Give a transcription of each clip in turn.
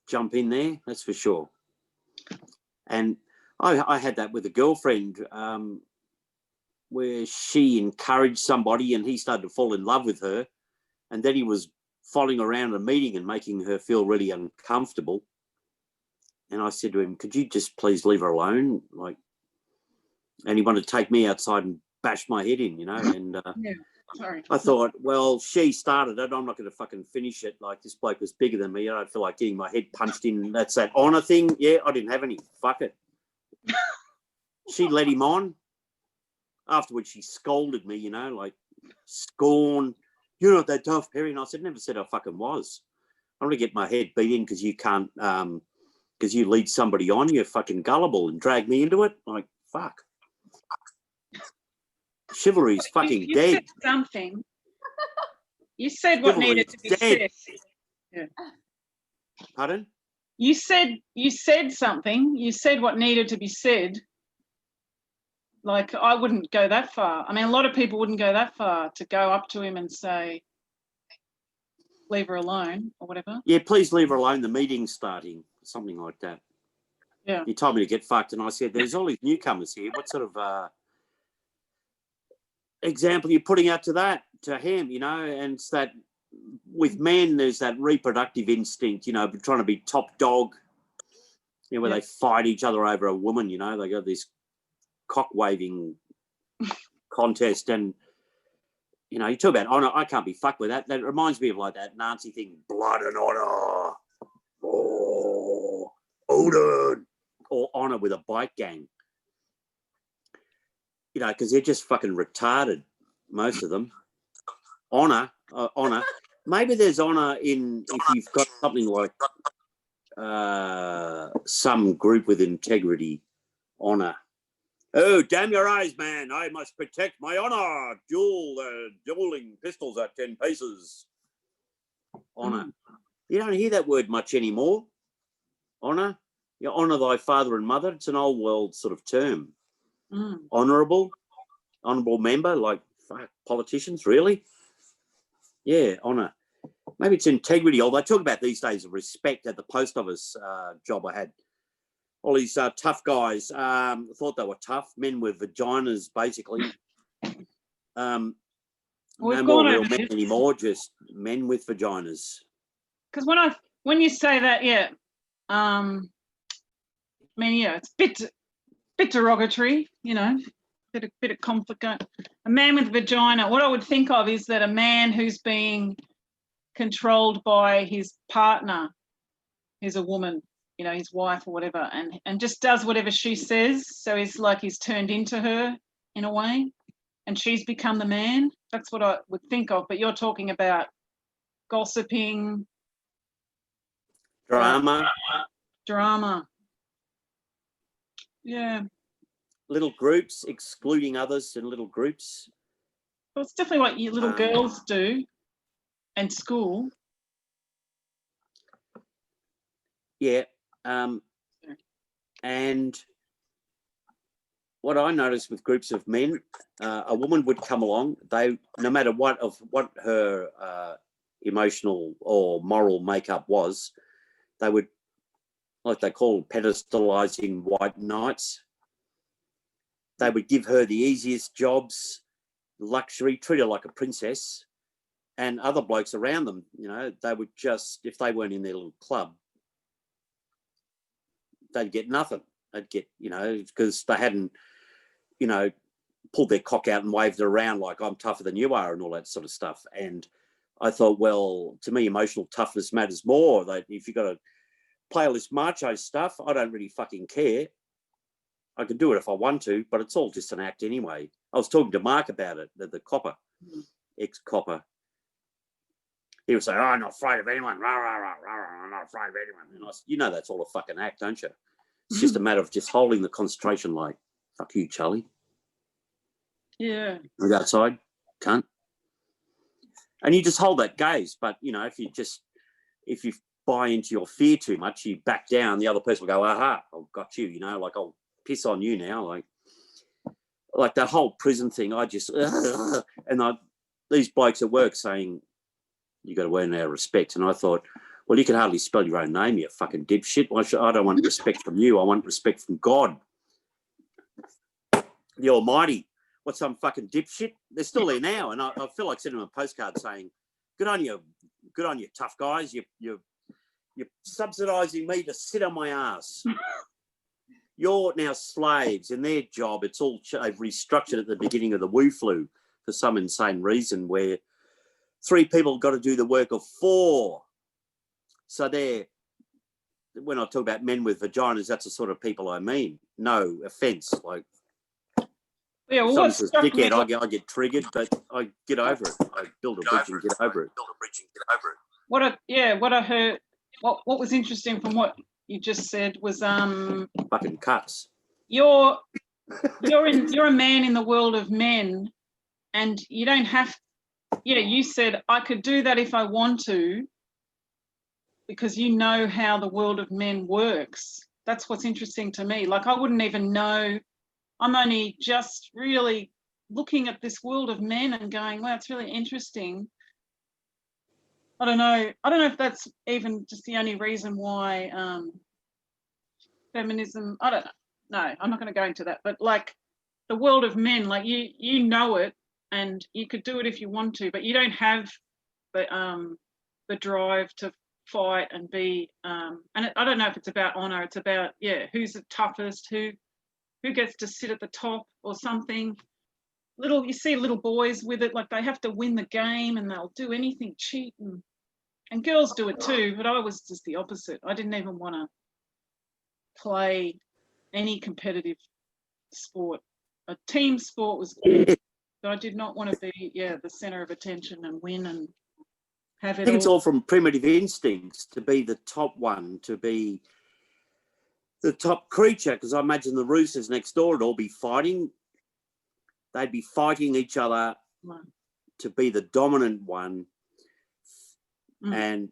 jump in there, that's for sure. And I had that with a girlfriend where she encouraged somebody and he started to fall in love with her, and then he was following around a meeting and making her feel really uncomfortable. And I said to him, could you just please leave her alone? Like, and he wanted to take me outside and bash my head in, and yeah. Sorry. I thought, well, she started it. I'm not going to fucking finish it. Like, this bloke was bigger than me. I don't feel like getting my head punched in. That's that honour thing. Yeah, I didn't have any. Fuck it. She led him on. Afterwards, she scolded me, like scorn. You're not that tough, Kerry. And I said, never said I fucking was. I'm going to get my head beat in because you can't, because you lead somebody on. You're fucking gullible and drag me into it. Like, fuck. Chivalry's fucking you dead. Said something. You said what needed to be said. Yeah. Pardon? You said something. You said what needed to be said. Like, I wouldn't go that far. I mean, a lot of people wouldn't go that far to go up to him and say, leave her alone or whatever. Yeah, please leave her alone. The meeting's starting. Something like that. Yeah. He told me to get fucked, and I said, there's all these newcomers here. What sort of example you're putting out to him, and it's that with men, there's that reproductive instinct, trying to be top dog, where they fight each other over a woman, they got this cock waving contest, and you talk about honour. I can't be fucked with that. That reminds me of like that Nazi thing, blood and honour, or honour with a bike gang. Because they're just fucking retarded, most of them. Honour. Maybe there's honour in if you've got something like some group with integrity. Honour. Oh, damn your eyes, man. I must protect my honour. Dueling pistols at 10 paces. Honour. You don't hear that word much anymore. Honour. You honour thy father and mother. It's an old world sort of term. Honourable member, like fuck, politicians, really? Yeah, honour. Maybe it's integrity. Although I talk about these days of respect at the post office job I had. All these tough guys thought they were tough, men with vaginas, basically. No more real men anymore, just men with vaginas. Because when you say that, I mean, it's a bit derogatory, bit of complicated. A man with a vagina, what I would think of is that a man who's being controlled by his partner is a woman, his wife or whatever, and just does whatever she says. So he's turned into her in a way, and she's become the man. That's what I would think of. But you're talking about gossiping, drama. Yeah. Little groups, excluding others in little groups. Well, it's definitely what you little girls do in school. Yeah. And what I noticed with groups of men, a woman would come along. They, no matter what her emotional or moral makeup was, they would, like they call pedestalizing white knights. They would give her the easiest jobs, luxury, treat her like a princess, and other blokes around them, they would just, if they weren't in their little club, they'd get nothing. They'd get, because they hadn't, pulled their cock out and waved it around like I'm tougher than you are and all that sort of stuff. And I thought, well, to me, emotional toughness matters more. That if you've got to play all this macho stuff, I don't really fucking care. I could do it if I want to, but it's all just an act anyway. I was talking to Mark about it, the copper, ex-copper. He would say, oh, I'm not afraid of anyone. Rah, rah, rah, rah, I'm not afraid of anyone. And I said, that's all a fucking act, don't you? It's just a matter of just holding the concentration like, fuck you, Charlie. Yeah. Look outside, cunt. And you just hold that gaze. But, if you buy into your fear too much, you back down, the other person will go, aha, I've got you, like I'll piss on you now. Like that whole prison thing, I just, these blokes at work saying, you got to earn our respect. And I thought, Well, you can hardly spell your own name, you fucking dipshit. I don't want respect from you. I want respect from God, the Almighty. What's some fucking dipshit? They're still there now, and I feel like sending them a postcard saying, "Good on you, tough guys. You're subsidising me to sit on my ass. You're now slaves in their job. It's all they've restructured at the beginning of the Wu flu for some insane reason, where 3 people got to do the work of 4." So when I talk about men with vaginas, that's the sort of people I mean. No offence, like yeah, well, someone says dickhead, I get triggered, but I get over it. I build a bridge and get over it. What I heard, what was interesting from what you just said was Fucking cuts. You're a man in the world of men, and you don't have. Yeah, you said I could do that if I want to, because you know how the world of men works. That's what's interesting to me. Like, I wouldn't even know. I'm only just really looking at this world of men and going, wow, it's really interesting. I don't know if that's even just the only reason why feminism, I don't know. No, I'm not going to go into that. But like the world of men, like you know it, and you could do it if you want to, but you don't have the drive to fight and be and I don't know if it's about honor. It's about who's the toughest, who gets to sit at the top or something. You see little boys with it, like they have to win the game and they'll do anything, cheat, and girls do it too. But I was just the opposite. I didn't even want to play any competitive sport. A team sport was good, but I did not want to be the center of attention and win and have it. I think it's all from primitive instincts to be the top one, to be the top creature, because I imagine the roosters next door would all be fighting. They'd be fighting each other to be the dominant one. And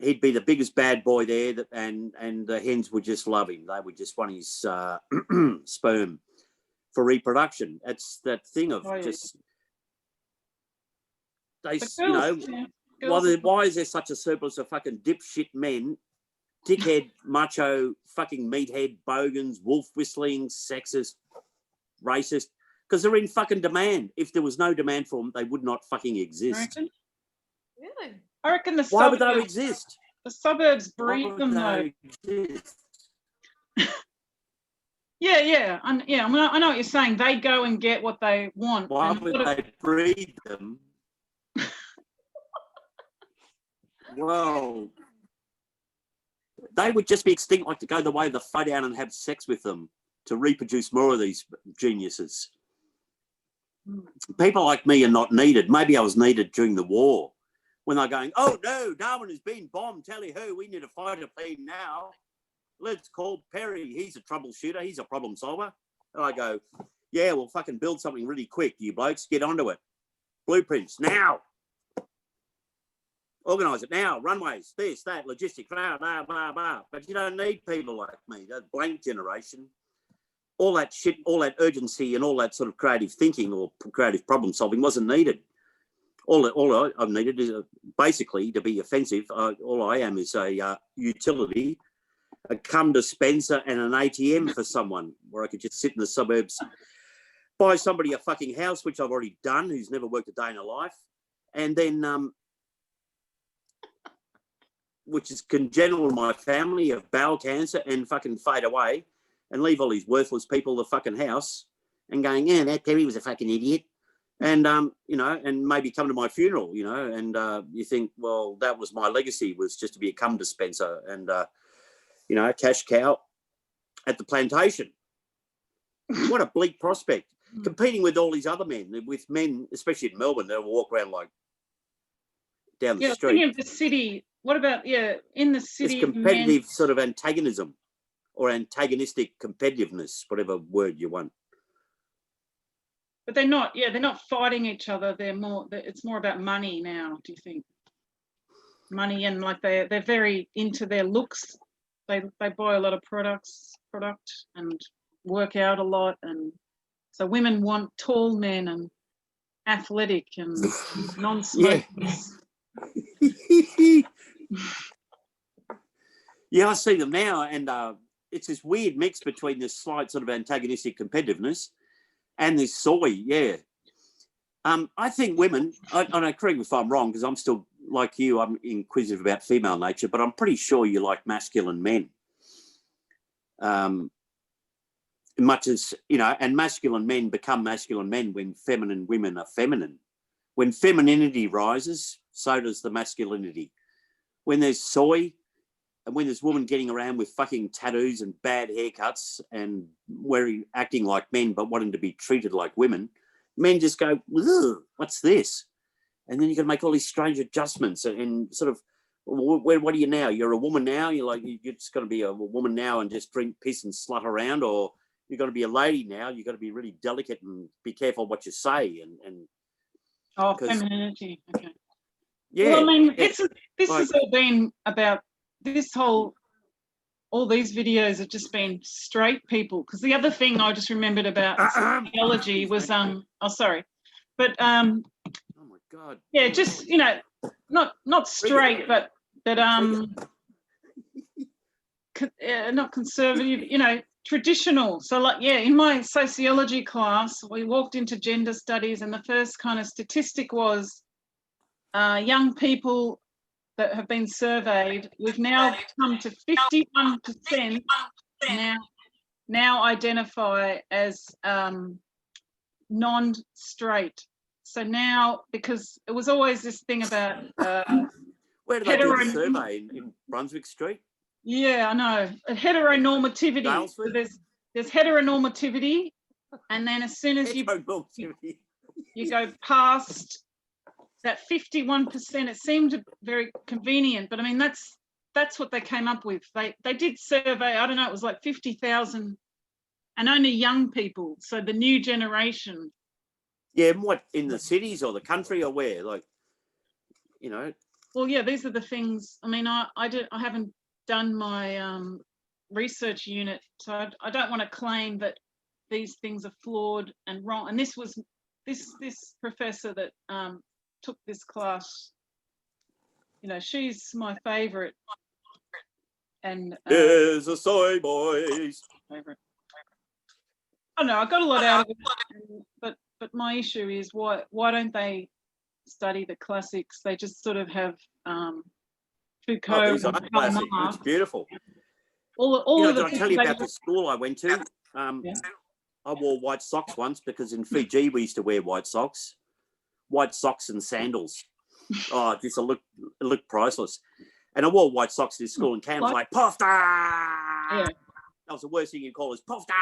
he'd be the biggest bad boy there, and the hens would just love him. They would just want his sperm for reproduction. It's that thing of why is there such a surplus of fucking dipshit men, dickhead, macho, fucking meathead, bogans, wolf whistling, sexist, racist? Because they're in fucking demand. If there was no demand for them, they would not fucking exist. Really? I reckon why would they exist? The suburbs breed them though. Yeah. I know what you're saying. They go and get what they want. Why would they breed them? Well, they would just be extinct, like to go the way of the fade down and have sex with them to reproduce more of these geniuses. People like me are not needed. Maybe I was needed during the war when they're going, oh no, Darwin has been bombed. Tally ho, we need a fighter plane now. Let's call Perry. He's a troubleshooter. He's a problem solver. And I go, yeah, we'll fucking build something really quick. You blokes, get onto it. Blueprints now. Organise it now. Runways, this, that, logistics, blah, blah, blah, blah. But you don't need people like me, that blank generation. All that shit, all that urgency and all that sort of creative thinking or creative problem solving wasn't needed. All I've needed is basically to be offensive. All I am is a utility, a cum dispenser and an ATM for someone where I could just sit in the suburbs, buy somebody a fucking house, which I've already done, who's never worked a day in her life, and then, which is congenital in my family of bowel cancer, and fucking fade away and leave all these worthless people the fucking house and going, yeah, that Kerry was a fucking idiot. And, and maybe come to my funeral, and you think, well, that was my legacy, was just to be a cum dispenser and, a cash cow at the plantation. What a bleak prospect. Competing with all these other men, with men, especially in Melbourne, they'll walk around like down the street. Thinking of the city, what about, in the city? It's competitive sort of antagonism or antagonistic competitiveness, whatever word you want. But they're not fighting each other. It's more about money now, do you think? Money, and like they're very into their looks. They buy a lot of product and work out a lot, and so women want tall men and athletic and non-smokers. Yeah, I see them now, and it's this weird mix between this slight sort of antagonistic competitiveness and this soy. Yeah. I think women, I don't correct me if I'm wrong, because I'm still like you, I'm inquisitive about female nature, but I'm pretty sure you like masculine men. Much as, you know, and masculine men become masculine men when feminine women are feminine. When femininity rises, so does the masculinity. When there's soy, and when there's women getting around with fucking tattoos and bad haircuts and acting like men but wanting to be treated like women, men just go, what's this? And then you got to make all these strange adjustments and sort of, what are you now? You're a woman now? You're just going to be a woman now and just drink piss and slut around? Or you're going to be a lady now? You've got to be really delicate and be careful what you say. Femininity. Okay. Yeah. Well, I mean, this has all been about all these videos have just been straight people. Because the other thing I just remembered about sociology was, oh, but oh my God. Yeah, just, you know, not straight, but not conservative, you know, traditional. So like, yeah, in my sociology class, we walked into gender studies, and the first kind of statistic was young people that have been surveyed, we've now come to 51% now identify as non-straight. So now, because it was always this thing about where did they do the survey? In Brunswick Street? Yeah, I know. Heteronormativity. So there's heteronormativity, and then as soon as you go past that 51%, it seemed very convenient, but I mean that's what they came up with. They did survey, I don't know, it was like 50,000, and only young people, so the new generation. Yeah, and what, in the cities or the country or where? Like, you know. Well, yeah, these are the things. I mean, I haven't done my research unit, so I don't want to claim that these things are flawed and wrong. And this was this professor that took this class, you know, she's my favorite. And there's a soy boys. Favorite. I don't know, I got a lot out of it, but my issue is why don't they study the classics? They just sort of have Foucault. These are classic. It's beautiful. All you know, of the did I tell you about the school I went to? Yeah. I wore white socks once because in Fiji we used to wear white socks and sandals. Oh, just it looked priceless. And I wore white socks to school, and Cam was like, "Pofta!" Yeah. That was the worst thing you call is "Pofta!"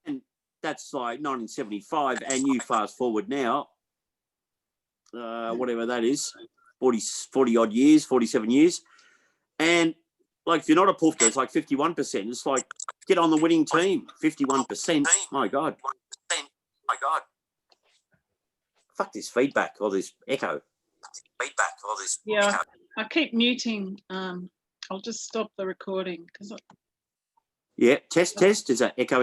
And that's like 1975. And you fast forward now, whatever that is, 40 odd years, 47 years, and like if you're not a poofter, it's like 51%. It's like get on the winning team. 51%. My God. Fuck this feedback or this echo. Yeah, I keep muting. I'll just stop the recording because. Yeah, test. Is that echoing?